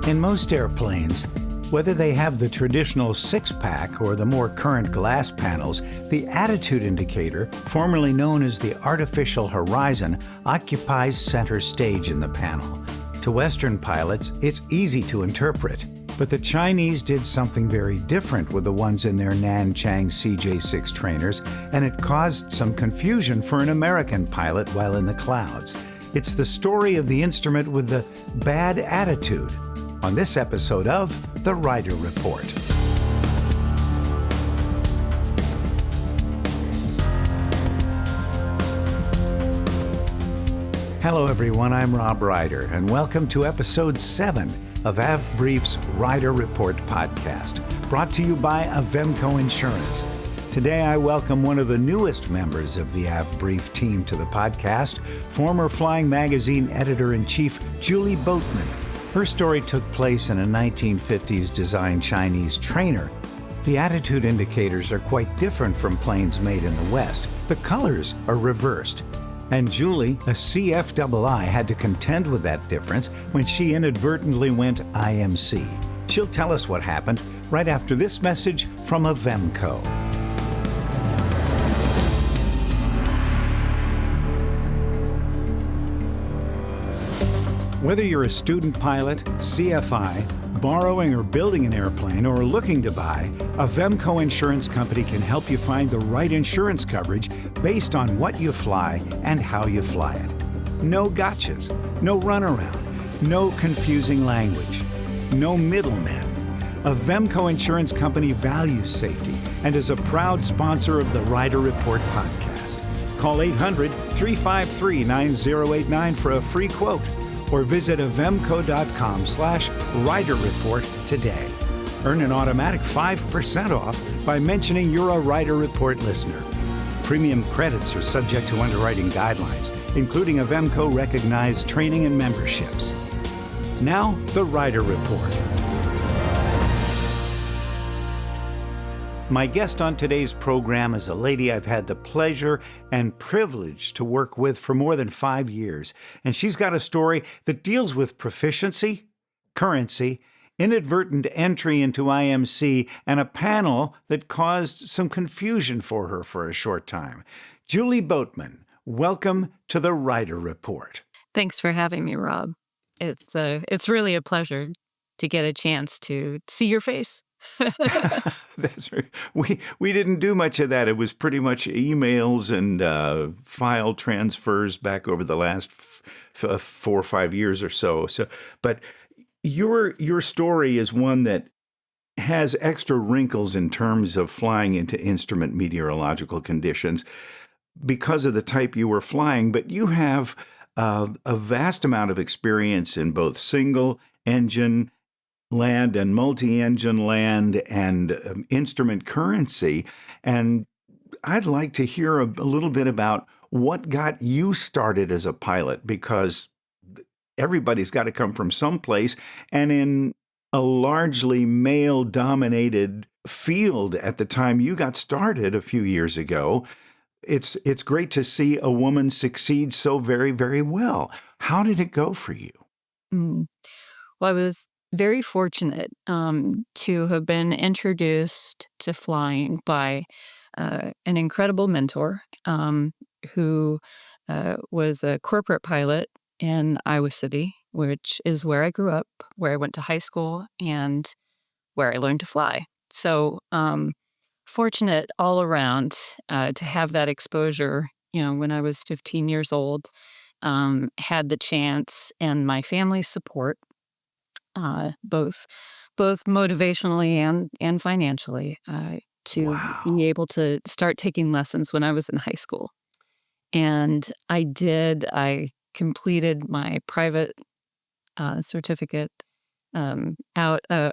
In most airplanes, whether they have the traditional six-pack or the more current glass panels, the attitude indicator, formerly known as the artificial horizon, occupies center stage in the panel. To Western pilots, it's easy to interpret, but the Chinese did something very different with the ones in their Nanchang CJ6 trainers, and it caused some confusion for an American pilot while in the clouds. It's the story of the instrument with the bad attitude, on this episode of The Rider Report. Hello everyone, I'm Rob Ryder, and welcome to episode 7 of AvBrief's Rider Report podcast, brought to you by Avemco Insurance. Today I welcome one of the newest members of the AvBrief team to the podcast, former Flying Magazine editor-in-chief Julie Boatman. Her story took place in a 1950s designed Chinese trainer. The attitude indicators are quite different from planes made in the West. The colors are reversed. And Julie, a CFII, had to contend with that difference when she inadvertently went IMC. She'll tell us what happened right after this message from Avemco. Whether you're a student pilot, CFI, borrowing or building an airplane, or looking to buy, Avemco Insurance Company can help you find the right insurance coverage based on what you fly and how you fly it. No gotchas, no runaround, no confusing language, no middlemen. Avemco Insurance Company values safety and is a proud sponsor of the Rider Report podcast. Call 800-353-9089 for a free quote, or visit avemco.com/rider report today. Earn an automatic 5% off by mentioning you're a Rider Report listener. Premium credits are subject to underwriting guidelines, including Avemco-recognized training and memberships. Now, the Rider Report. My guest on today's program is a lady I've had the pleasure and privilege to work with for more than 5 years, and she's got a story that deals with proficiency, currency, inadvertent entry into IMC, and a panel that caused some confusion for her for a short time. Julie Boatman, welcome to the Rider Report. Thanks for having me, Rob. It's really a pleasure to get a chance to see your face. That's right. We didn't do much of that. It was pretty much emails and file transfers back over the last 4 or 5 years or so. But your story is one that has extra wrinkles in terms of flying into instrument meteorological conditions because of the type you were flying. But you have a vast amount of experience in both single engine land and multi-engine land and instrument currency. And I'd like to hear a little bit about what got you started as a pilot, because everybody's got to come from someplace. And in a largely male-dominated field at the time you got started a few years ago, it's great to see a woman succeed so very, very well. How did it go for you? Well, I was very fortunate to have been introduced to flying by an incredible mentor who was a corporate pilot in Iowa City, which is where I grew up, where I went to high school, and where I learned to fly. So fortunate all around to have that exposure, when I was 15 years old, had the chance and my family's support, both motivationally and financially, to Wow. be able to start taking lessons when I was in high school. And I did. I completed my private certificate out at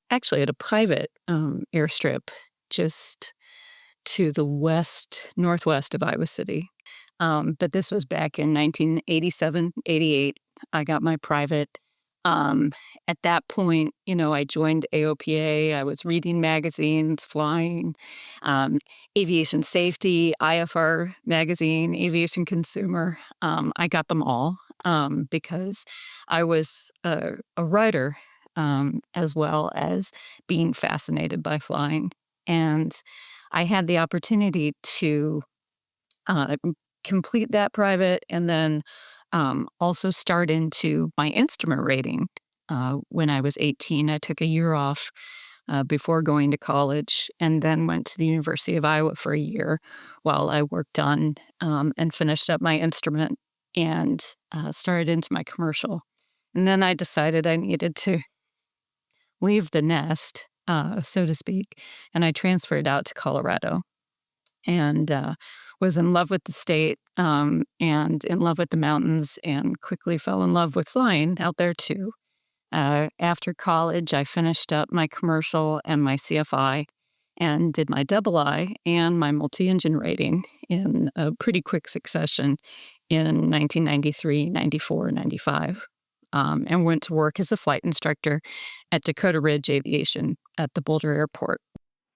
a private airstrip just to the northwest of Iowa City. But this was back in 1987, 88. I got my private. At that point, I joined AOPA. I was reading magazines, flying, aviation safety, IFR magazine, aviation consumer. I got them all because I was a writer as well as being fascinated by flying. And I had the opportunity to uh, complete that private and then also start into my instrument rating. When I was 18, I took a year off before going to college and then went to the University of Iowa for a year while I worked on and finished up my instrument and started into my commercial. And then I decided I needed to leave the nest, so to speak, and I transferred out to Colorado and was in love with the state and in love with the mountains and quickly fell in love with flying out there too. After college, I finished up my commercial and my CFI and did my double I and my multi engine rating in a pretty quick succession in 1993, 94, 95, and went to work as a flight instructor at Dakota Ridge Aviation at the Boulder Airport.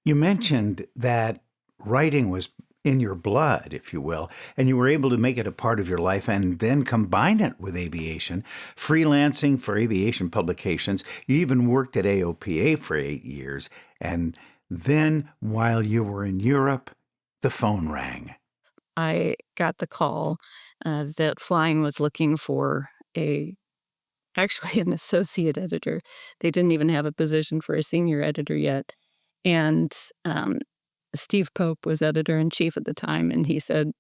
You mentioned that writing was in your blood, if you will, and you were able to make it a part of your life and then combine it with aviation, freelancing for aviation publications. You even worked at AOPA for 8 years. And then while you were in Europe, the phone rang. I got the call that Flying was looking for a actually an associate editor. They didn't even have a position for a senior editor yet. And Steve Pope was editor in chief at the time, and he said,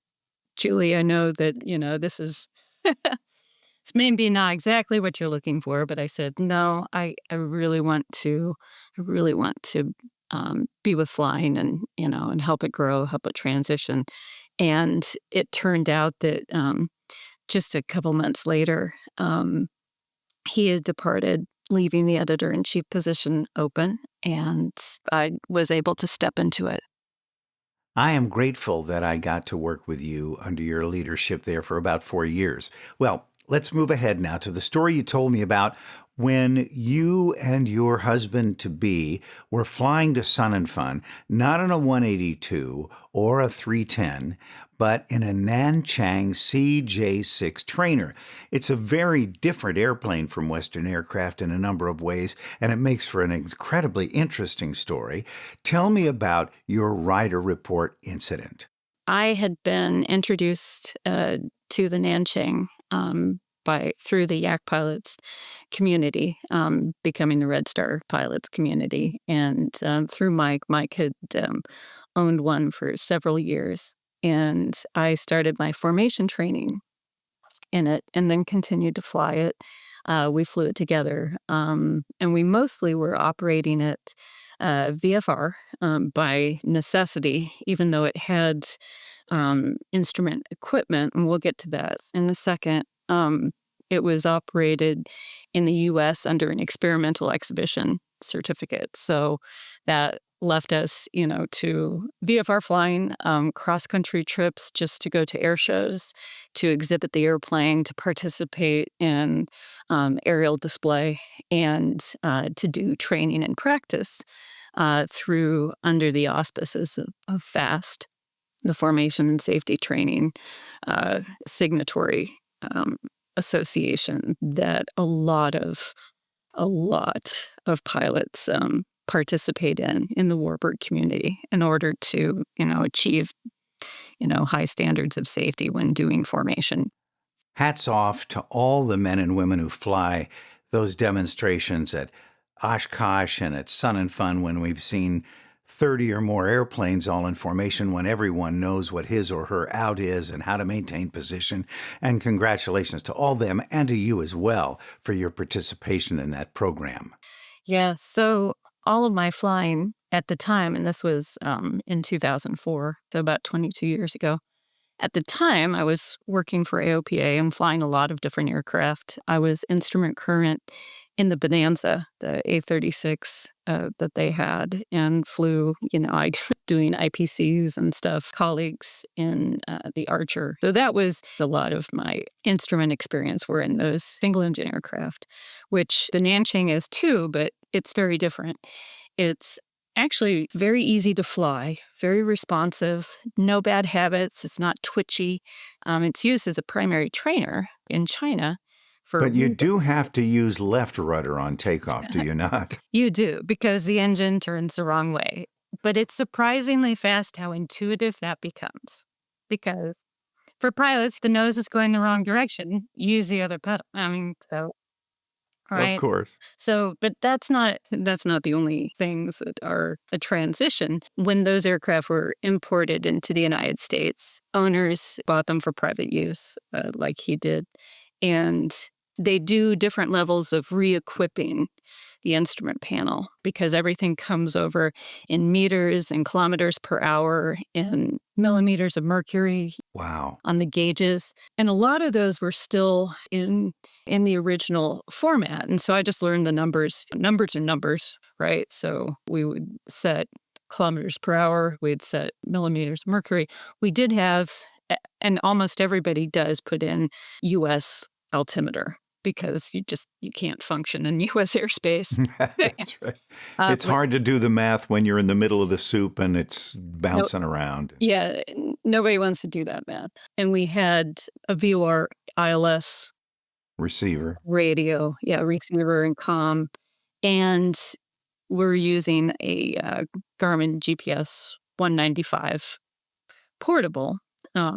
"Julie, I know that this is it's maybe not exactly what you're looking for," but I said, "No, I really want to be with Flying and and help it grow, help it transition." And it turned out that just a couple months later, he had departed, leaving the editor in chief position open, and I was able to step into it. I am grateful that I got to work with you under your leadership there for about 4 years. Well, let's move ahead now to the story you told me about when you and your husband to be were flying to Sun and Fun, not on a 182 or a 310, but in a Nanchang CJ6 trainer. It's a very different airplane from Western aircraft in a number of ways, and it makes for an incredibly interesting story. Tell me about your rider report incident. I had been introduced to the Nanchang by through the Yak pilots community, becoming the Red Star pilots community, and through Mike. Mike had owned one for several years, and I started my formation training in it, and then continued to fly it. We flew it together, and we mostly were operating it VFR by necessity, even though it had instrument equipment, and we'll get to that in a second. It was operated in the US under an experimental exhibition certificate. So that left us, to VFR flying, cross country trips just to go to air shows, to exhibit the airplane, to participate in aerial display, and to do training and practice through under the auspices of FAST, the Formation and Safety Training signatory um, association that a lot of pilots participate in the warbird community in order to achieve high standards of safety when doing formation. Hats off to all the men and women who fly those demonstrations at Oshkosh and at Sun and Fun when we've seen 30 or more airplanes all in formation when everyone knows what his or her out is and how to maintain position. And congratulations to all them and to you as well for your participation in that program. Yeah, so all of my flying at the time, and this was in 2004, so about 22 years ago. At the time, I was working for AOPA and flying a lot of different aircraft. I was instrument current in the Bonanza, the A36 that they had, and flew, I doing IPCs and stuff, colleagues in the Archer. So that was a lot of my instrument experience were in those single engine aircraft, which the Nanching is too, but it's very different. It's actually very easy to fly, very responsive, no bad habits. It's not twitchy. It's used as a primary trainer in China for But you do have to use left rudder on takeoff, do you not? You do, because the engine turns the wrong way. But it's surprisingly fast how intuitive that becomes. Because for pilots, the nose is going the wrong direction. Use the other pedal. I mean, so all Of right. course. So, but that's not the only things that are a transition. When those aircraft were imported into the United States, owners bought them for private use, like he did, and they do different levels of re-equipping the instrument panel because everything comes over in meters and kilometers per hour and millimeters of mercury Wow. on the gauges, and a lot of those were still in the original format. And so I just learned the numbers. Numbers are numbers, right? So we would set kilometers per hour, we'd set millimeters of mercury. We did have, and almost everybody does put in US altimeter because you can't function in US airspace. That's right. It's But hard to do the math when you're in the middle of the soup and it's no, bouncing around. yeah, nobody wants to do that math. And we had a VOR ILS Receiver. radio, yeah, receiver and comm, and we're using a Garmin GPS 195 portable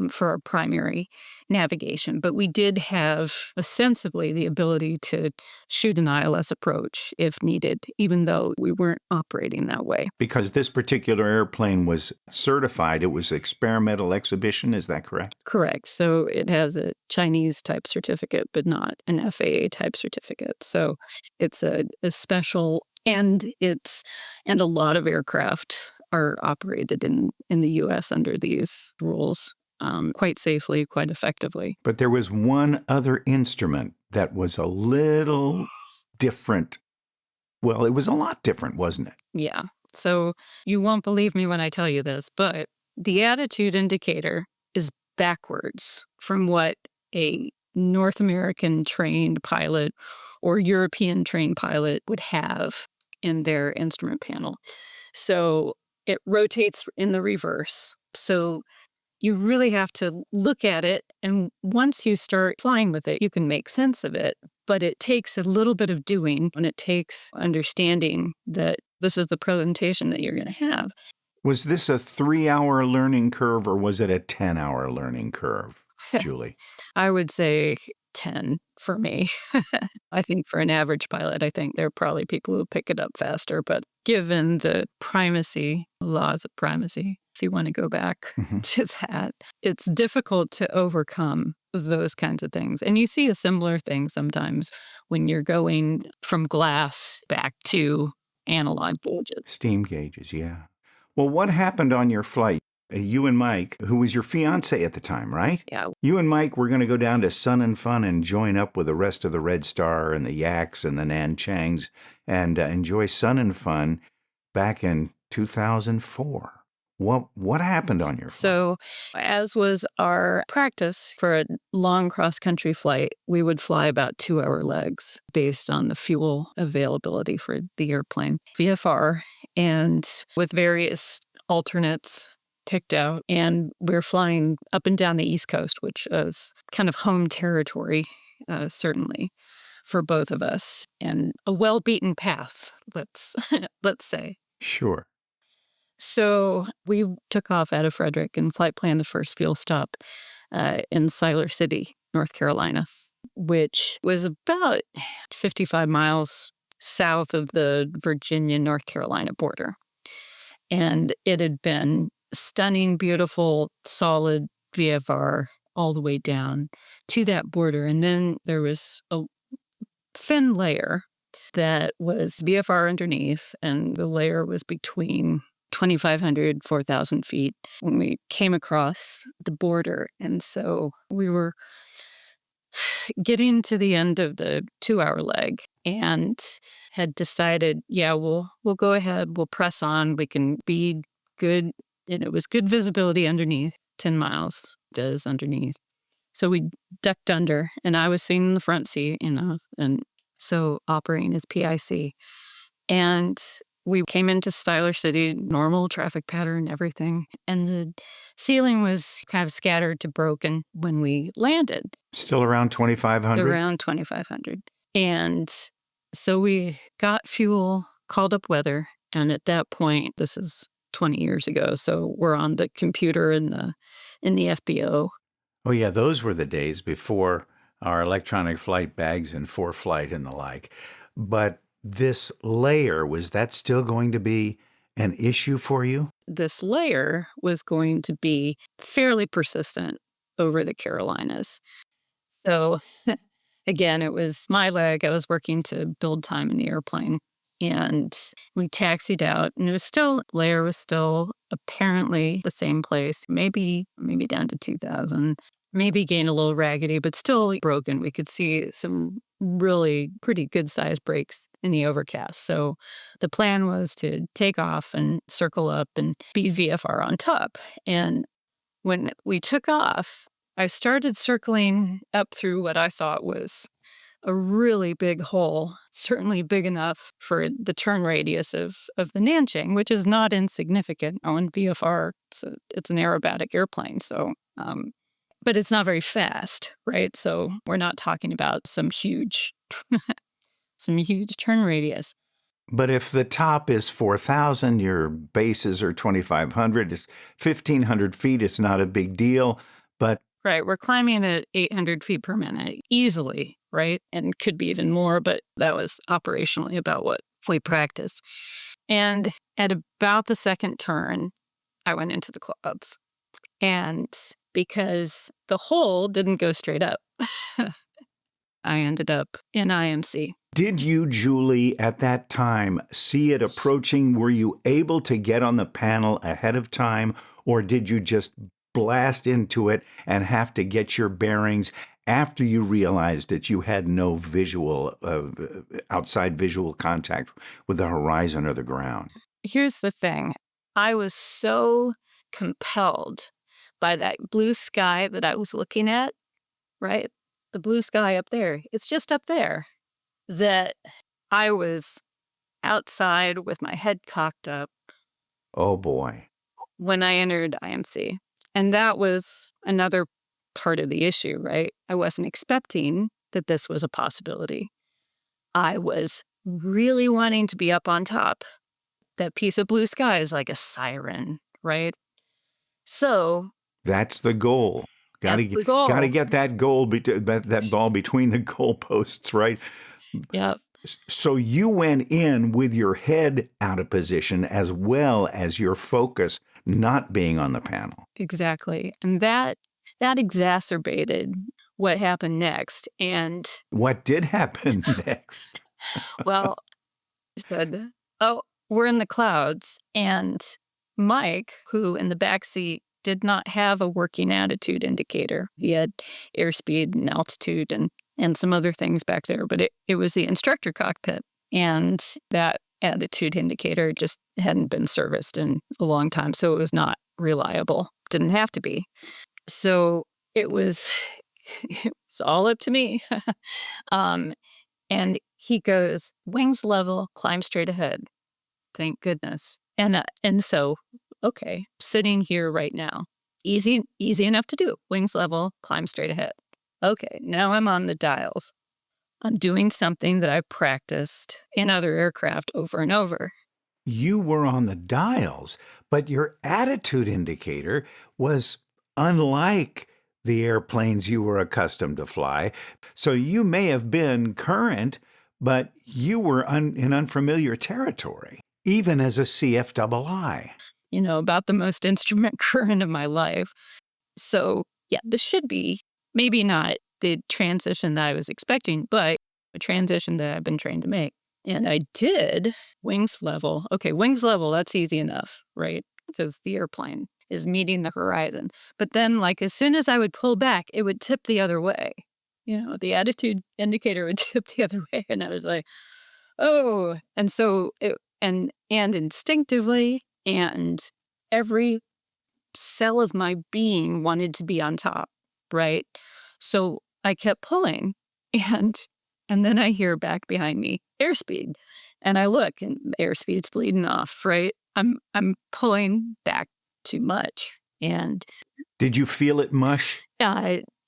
for our primary navigation. But we did have ostensibly the ability to shoot an ILS approach if needed, even though we weren't operating that way. Because this particular airplane was certified, it was experimental exhibition, is that correct? Correct. So it has a Chinese type certificate, but not an FAA type certificate. So it's a special, and a lot of aircraft are operated in the U.S. under these rules quite safely, quite effectively. But there was one other instrument that was a little different. Well, it was a lot different, wasn't it? Yeah. So you won't believe me when I tell you this, but the attitude indicator is backwards from what a North American trained pilot or European trained pilot would have in their instrument panel. So it rotates in the reverse. So you really have to look at it. And once you start flying with it, you can make sense of it. But it takes a little bit of doing and it takes understanding that this is the presentation that you're going to have. Was this a 3-hour learning curve or was it a 10-hour learning curve, Julie? I would say 10 for me. I think for an average pilot, I think there are probably people who pick it up faster. But given the laws of primacy, if you want to go back to that, it's difficult to overcome those kinds of things. And you see a similar thing sometimes when you're going from glass back to analog gauges. Steam gauges, yeah. Well, what happened on your flight? You and Mike, who was your fiance at the time, right? Yeah. You and Mike were going to go down to Sun and Fun and join up with the rest of the Red Star and the Yaks and the Nanchangs and enjoy Sun and Fun back in 2004. What happened on your flight? So, as was our practice for a long cross-country flight, we would fly about 2-hour legs based on the fuel availability for the airplane, VFR, and with various alternates picked out. And we're flying up and down the East Coast, which is kind of home territory, certainly, for both of us, and a well-beaten path, let's say. Sure. So we took off out of Frederick and flight planned the first fuel stop in Siler City, North Carolina, which was about 55 miles south of the Virginia-North Carolina border. And it had been stunning, beautiful, solid VFR all the way down to that border. And then there was a thin layer that was VFR underneath, and the layer was between 2,500, 4,000 feet when we came across the border. And so we were getting to the end of the 2-hour leg and had decided, yeah, we'll go ahead, we'll press on, we can be good. And it was good visibility underneath, 10 miles viz underneath. So we ducked under, and I was sitting in the front seat, and so operating as PIC. And We came into Styler City, normal traffic pattern, everything, and the ceiling was kind of scattered to broken when we landed, Still around 2,500? around 2,500. And so we got fuel, called up weather, and at that point, this is 20 years ago, so we're on the computer in the FBO. Oh, yeah, those were the days before our electronic flight bags and ForeFlight and the like. But this layer, was that still going to be an issue for you? This layer was going to be fairly persistent over the Carolinas. So again, it was my leg. I was working to build time in the airplane. And we taxied out, and it was still, layer was still apparently the same place, maybe down to 2,000, maybe gained a little raggedy, but still broken. We could see some really pretty good sized breaks in the overcast. So the plan was to take off and circle up and be VFR on top. And when we took off, I started circling up through what I thought was a really big hole, certainly big enough for the turn radius of the Nanching, which is not insignificant. On VFR, it's an aerobatic airplane, so but it's not very fast, right? So we're not talking about some huge turn radius. But if the top is 4,000, your bases are 2,500, it's 1,500 feet, it's not a big deal. But Right, we're climbing at 800 feet per minute easily, right? And could be even more, but that was operationally about what we practiced. And at about the second turn, I went into the clouds. And because the hole didn't go straight up, I ended up in IMC. did you, Julie, at that time see it approaching? Were you able to get on the panel ahead of time, or did you just blast into it and have to get your bearings after you realized that you had no visual, outside visual contact with the horizon or the ground? Here's the thing. I was so compelled by that blue sky that I was looking at, right? The blue sky up there. It's just up there. That I was outside with my head cocked up Oh boy. when I entered IMC. And that was another part of the issue, right? I wasn't expecting that this was a possibility. I was really wanting to be up on top. That piece of blue sky is like a siren, right? So That's the goal. that's the Got to goal. get that that ball between the goalposts, right? Yep, So you went in with your head out of position as well as your focus not being on the panel. exactly. And that exacerbated what happened next. And What did happen next? well, I said, "Oh, we're in the clouds." And Mike, who in the back seat did not have a working attitude indicator. He had airspeed and altitude and some other things back there, but it was the instructor cockpit. And that attitude indicator just hadn't been serviced in a long time, so it was not reliable. Didn't have to be. So it was it was all up to me. um, and he goes, "Wings level, climb straight ahead." Thank goodness. And so, okay, sitting here right now, easy enough to do. Wings level, climb straight ahead. Okay, now I'm on the dials. I'm doing something that I practiced in other aircraft over and over. You were on the dials, but your attitude indicator was unlike the airplanes you were accustomed to fly. So you may have been current, but you were in unfamiliar territory, even as a CFII. About the most instrument current of my life. So, yeah, this should be maybe not the transition that I was expecting, but a transition that I've been trained to make. And I did wings level. Okay, wings level, that's easy enough, right? Because the airplane is meeting the horizon. But then, like, as soon as I would pull back, it would tip the other way. The attitude indicator would tip the other way. And I was like, oh. And so, and instinctively, and every cell of my being wanted to be on top, right? So I kept pulling, and then I hear back behind me, airspeed. And I look and airspeed's bleeding off, right? I'm pulling back too much. And Did you feel it mush?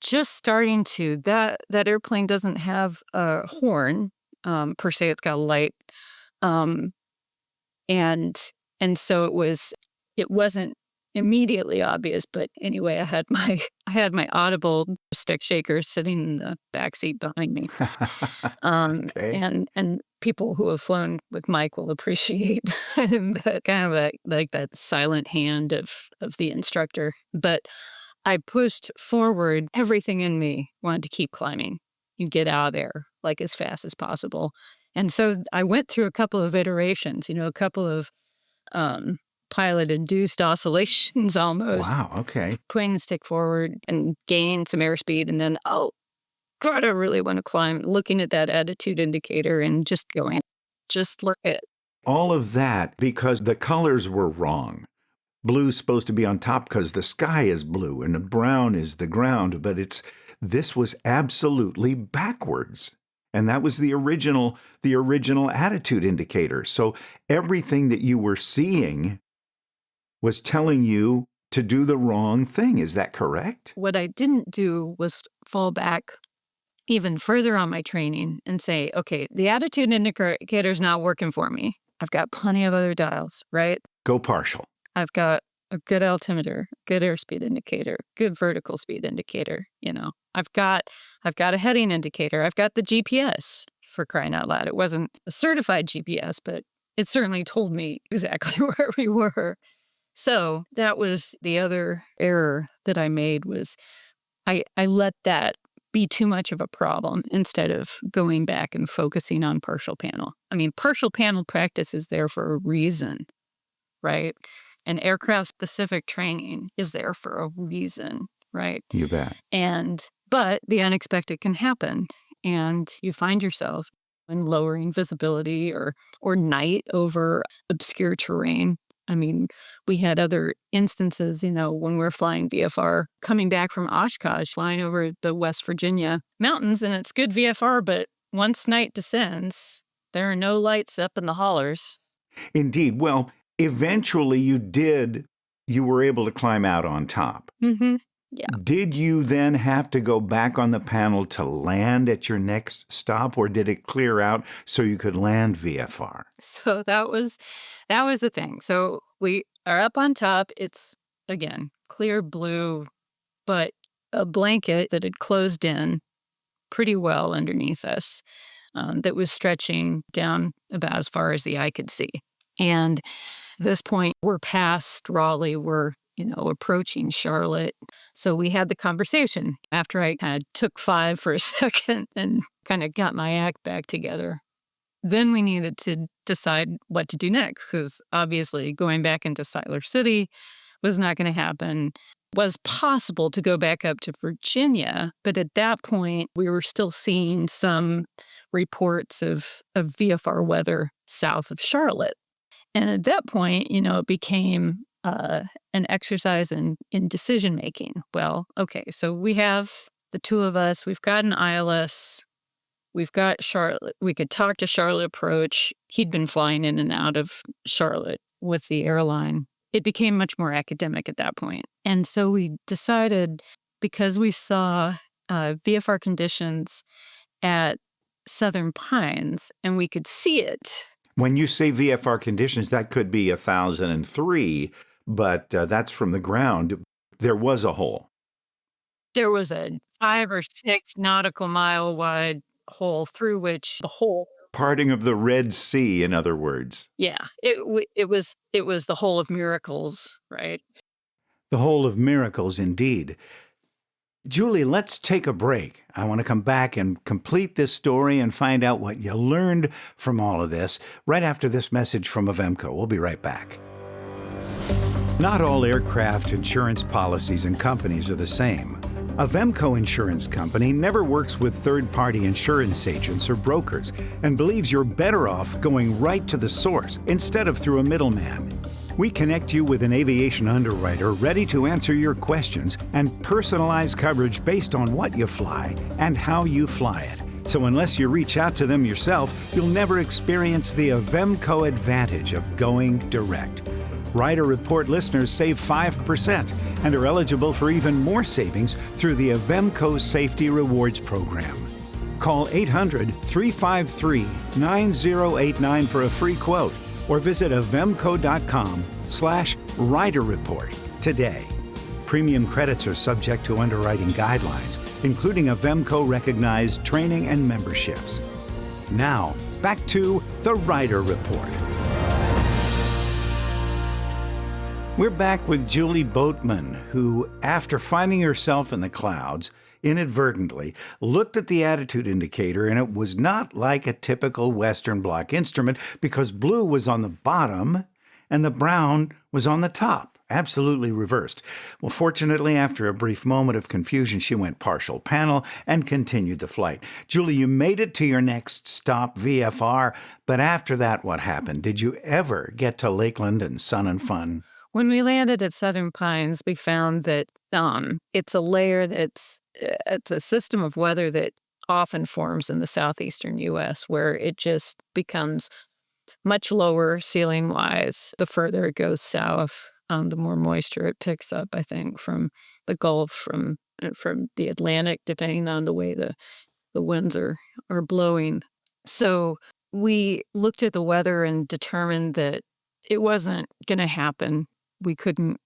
just starting to. That airplane doesn't have a horn, per se. It's got a light. Um, and and so it wasn't immediately obvious, but anyway, I had my Audible stick shaker sitting in the back seat behind me. Okay. And people who have flown with Mike will appreciate that kind of like that silent hand of the instructor. But I pushed forward. Everything in me wanted to keep climbing and get out of there like as fast as possible. And so I went through a couple of iterations, a couple of um, pilot induced oscillations almost, Wow. Okay. putting the stick forward and gaining some airspeed. And then, oh, God, I really want to climb, looking at that attitude indicator and just going, just look at it. All of that because the colors were wrong. Blue's supposed to be on top because the sky is blue and the brown is the ground, but this was absolutely backwards. And that was the original attitude indicator. So everything that you were seeing was telling you to do the wrong thing. Is that correct? What I didn't do was fall back even further on my training and say, okay, the attitude indicator is not working for me. I've got plenty of other dials, right? Go partial. I've got a good altimeter, good airspeed indicator, good vertical speed indicator. I've got a heading indicator. I've got the GPS, for crying out loud. It wasn't a certified GPS, but it certainly told me exactly where we were. So that was the other error that I made was I let that be too much of a problem instead of going back and focusing on partial panel. I mean, partial panel practice is there for a reason, right? And aircraft-specific training is there for a reason, right? You bet. But the unexpected can happen, and you find yourself in lowering visibility or night over obscure terrain. I mean, we had other instances, when we're flying VFR, coming back from Oshkosh, flying over the West Virginia mountains, and it's good VFR, but once night descends, there are no lights up in the hollers. Indeed. Well, eventually you were able to climb out on top. Mm-hmm. Yeah. Did you then have to go back on the panel to land at your next stop, or did it clear out so you could land VFR? So that was the thing. So we are up on top. It's, again, clear blue, but a blanket that had closed in pretty well underneath us, that was stretching down about as far as the eye could see. And at this point, we're past Raleigh. We're approaching Charlotte. So we had the conversation after I kind of took 5 for a second and kind of got my act back together. Then we needed to decide what to do next, because obviously going back into Siler City was not going to happen. It was possible to go back up to Virginia, but at that point, we were still seeing some reports of VFR weather south of Charlotte. And at that point, it became an exercise in decision making. Well, okay, so we have the two of us. We've got an ILS. We've got Charlotte. We could talk to Charlotte Approach. He'd been flying in and out of Charlotte with the airline. It became much more academic at that point. And so we decided, because we saw VFR conditions at Southern Pines and we could see it. When you say VFR conditions, that could be 1,003, but that's from the ground. There was a hole. There was a 5 or 6 nautical mile wide hole through which the hole. Parting of the Red Sea, in other words. Yeah, it was the hole of miracles, right? The hole of miracles, indeed. Julie, let's take a break. I want to come back and complete this story and find out what you learned from all of this right after this message from Avemco. We'll be right back. Not all aircraft insurance policies and companies are the same. Avemco Insurance Company never works with third-party insurance agents or brokers and believes you're better off going right to the source instead of through a middleman. We connect you with an aviation underwriter ready to answer your questions and personalize coverage based on what you fly and how you fly it. So unless you reach out to them yourself, you'll never experience the Avemco advantage of going direct. Rider Report listeners save 5% and are eligible for even more savings through the Avemco Safety Rewards Program. Call 800-353-9089 for a free quote or visit avemco.com/rider report today. Premium credits are subject to underwriting guidelines, including Avemco-recognized training and memberships. Now, back to the Rider Report. We're back with Julie Boatman, who, after finding herself in the clouds, inadvertently looked at the attitude indicator, and it was not like a typical Western Bloc instrument because blue was on the bottom and the brown was on the top, absolutely reversed. Well, fortunately, after a brief moment of confusion, she went partial panel and continued the flight. Julie, you made it to your next stop, VFR, but after that, what happened? Did you ever get to Lakeland and Sun and Fun? When we landed at Southern Pines, we found that it's a layer it's a system of weather that often forms in the southeastern U.S., where it just becomes much lower ceiling-wise the further it goes south. The more moisture it picks up, I think, from the Gulf, from the Atlantic, depending on the way the winds are blowing. So we looked at the weather and determined that it wasn't going to happen. We couldn't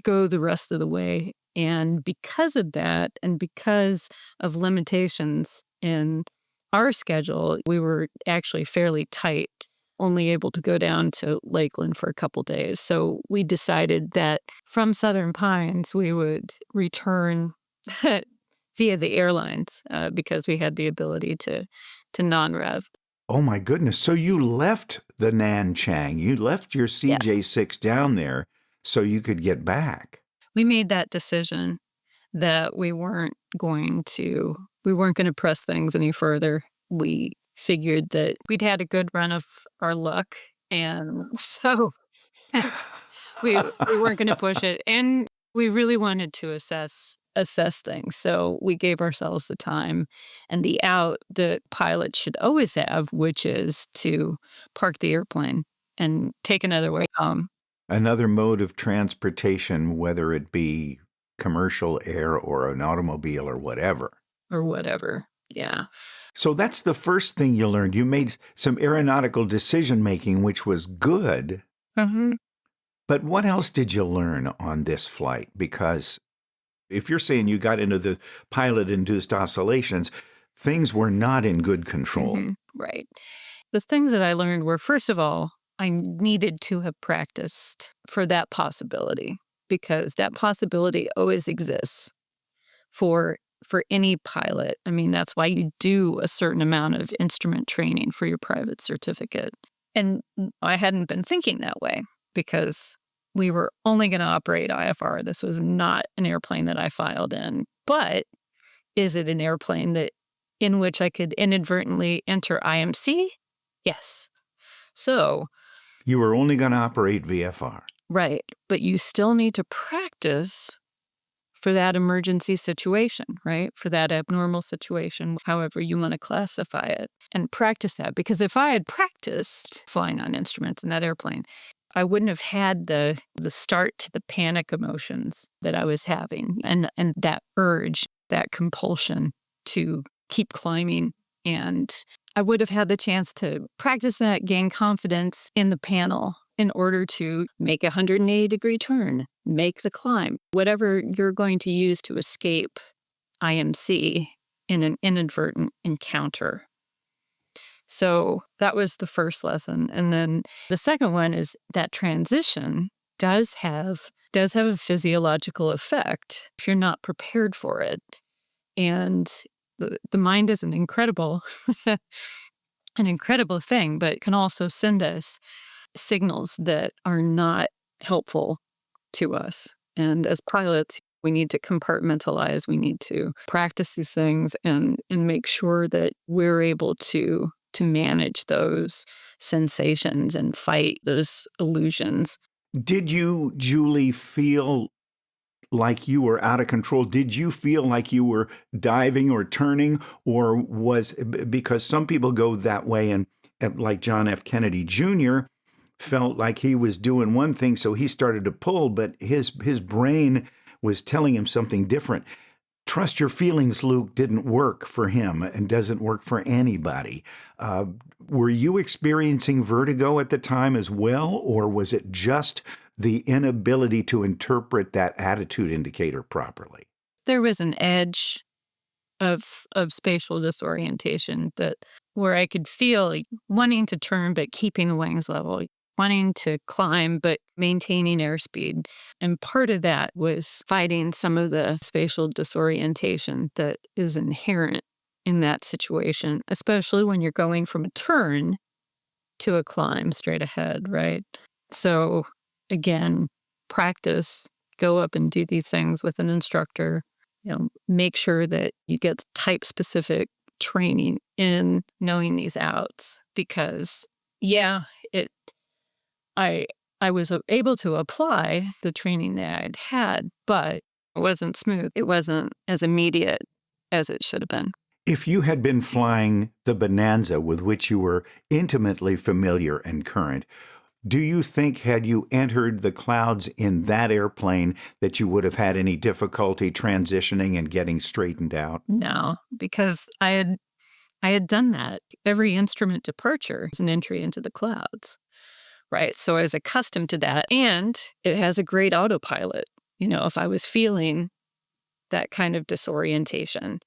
go the rest of the way. And because of that, and because of limitations in our schedule, we were actually fairly tight, only able to go down to Lakeland for a couple days. So we decided that from Southern Pines, we would return via the airlines because we had the ability to non-rev. Oh my goodness. So you left the Nan Chang, you left your CJ6 down there so you could get back. We made that decision that we weren't going to press things any further. We figured that we'd had a good run of our luck, and so we weren't going to push it. And we really wanted to assess things. So we gave ourselves the time and the out that pilots should always have, which is to park the airplane and take another way home. Another mode of transportation, whether it be commercial air or an automobile or whatever. Yeah. So that's the first thing you learned. You made some aeronautical decision-making, which was good. Mm-hmm. But what else did you learn on this flight? Because if you're saying you got into the pilot-induced oscillations, things were not in good control. Mm-hmm. Right. The things that I learned were, first of all, I needed to have practiced for that possibility, because that possibility always exists for any pilot. I mean, that's why you do a certain amount of instrument training for your private certificate. And I hadn't been thinking that way because we were only going to operate IFR. This was not an airplane that I filed in. But is it an airplane in which I could inadvertently enter IMC? Yes. So you were only going to operate VFR. Right. But you still need to practice for that emergency situation, right? For that abnormal situation, however you want to classify it, and practice that. Because if I had practiced flying on instruments in that airplane, I wouldn't have had the start to the panic emotions that I was having, and that urge, that compulsion to keep climbing. And I would have had the chance to practice that, gain confidence in the panel in order to make a 180-degree turn, make the climb, whatever you're going to use to escape IMC in an inadvertent encounter. So that was the first lesson. And then the second one is that transition does have a physiological effect if you're not prepared for it. And the mind is an incredible thing, but can also send us signals that are not helpful to us. And as pilots, we need to compartmentalize. We need to practice these things and make sure that we're able to manage those sensations and fight those illusions. Did you, Julie, feel like you were out of control? Did you feel like you were diving or turning, or was because some people go that way, and like John F. Kennedy Jr. felt like he was doing one thing, so he started to pull, but his brain was telling him something different. Trust your feelings, Luke, didn't work for him and doesn't work for anybody. Were you experiencing vertigo at the time as well, or was it just the inability to interpret that attitude indicator properly? There was an edge of spatial disorientation that where I could feel like wanting to turn but keeping the wings level, wanting to climb but maintaining airspeed. And part of that was fighting some of the spatial disorientation that is inherent in that situation, especially when you're going from a turn to a climb straight ahead, right? So again, practice, go up and do these things with an instructor. Make sure that you get type specific training in knowing these outs because I was able to apply the training that I'd had, but it wasn't smooth. It wasn't as immediate as it should have been. If you had been flying the Bonanza with which you were intimately familiar and current, do you think had you entered the clouds in that airplane that you would have had any difficulty transitioning and getting straightened out? No, because I had done that. Every instrument departure is an entry into the clouds, right? So I was accustomed to that, and it has a great autopilot. If I was feeling that kind of disorientation,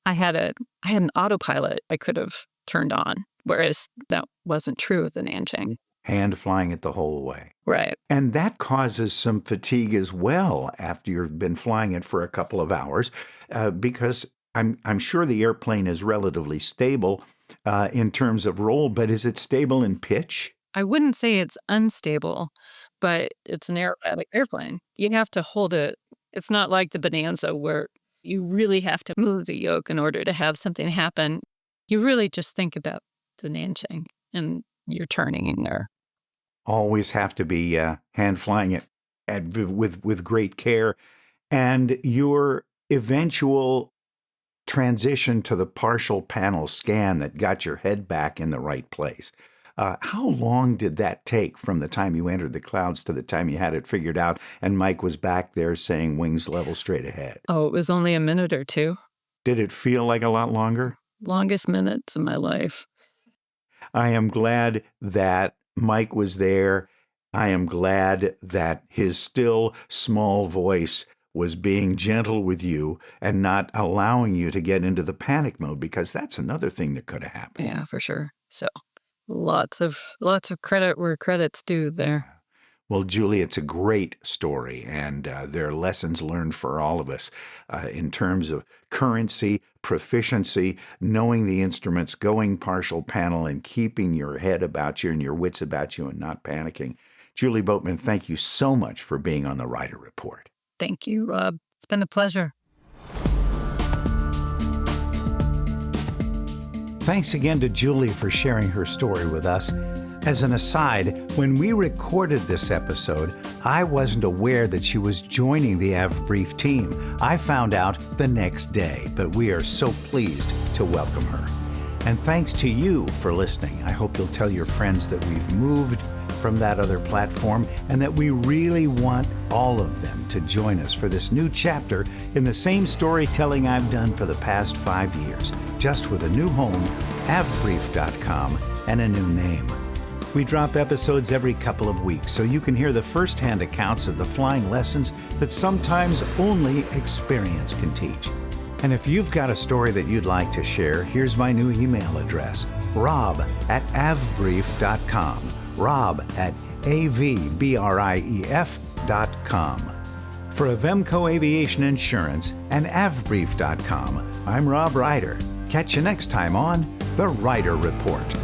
I had an autopilot I could have turned on, whereas that wasn't true with the Nanjing. Hand flying it the whole way. Right. And that causes some fatigue as well after you've been flying it for a couple of hours, because I'm sure the airplane is relatively stable in terms of roll, but is it stable in pitch? I wouldn't say it's unstable, but it's an aerobatic airplane. You have to hold it. It's not like the Bonanza where you really have to move the yoke in order to have something happen. You really just think about the Nanjing and you're turning in there. Always have to be hand flying it with great care. And your eventual transition to the partial panel scan that got your head back in the right place. How long did that take from the time you entered the clouds to the time you had it figured out and Mike was back there saying wings level straight ahead? Oh, it was only a minute or two. Did it feel like a lot longer? Longest minutes of my life. I am glad that Mike was there. I am glad that his still small voice was being gentle with you and not allowing you to get into the panic mode, because that's another thing that could have happened. Yeah, for sure. So lots of credit where credit's due there. Well, Julie, it's a great story, and there are lessons learned for all of us in terms of currency, proficiency, knowing the instruments, going partial panel, and keeping your head about you and your wits about you and not panicking. Julie Boatman, thank you so much for being on the Rider Report. Thank you, Rob. It's been a pleasure. Thanks again to Julie for sharing her story with us. As an aside, when we recorded this episode, I wasn't aware that she was joining the AvBrief team. I found out the next day, but we are so pleased to welcome her. And thanks to you for listening. I hope you'll tell your friends that we've moved from that other platform and that we really want all of them to join us for this new chapter in the same storytelling I've done for the past 5 years, just with a new home, avbrief.com, and a new name. We drop episodes every couple of weeks so you can hear the first-hand accounts of the flying lessons that sometimes only experience can teach. And if you've got a story that you'd like to share, here's my new email address, rob@avbrief.com, rob@avbrief.com. For Avemco Aviation Insurance and avbrief.com, I'm Rob Ryder. Catch you next time on The Rider Report.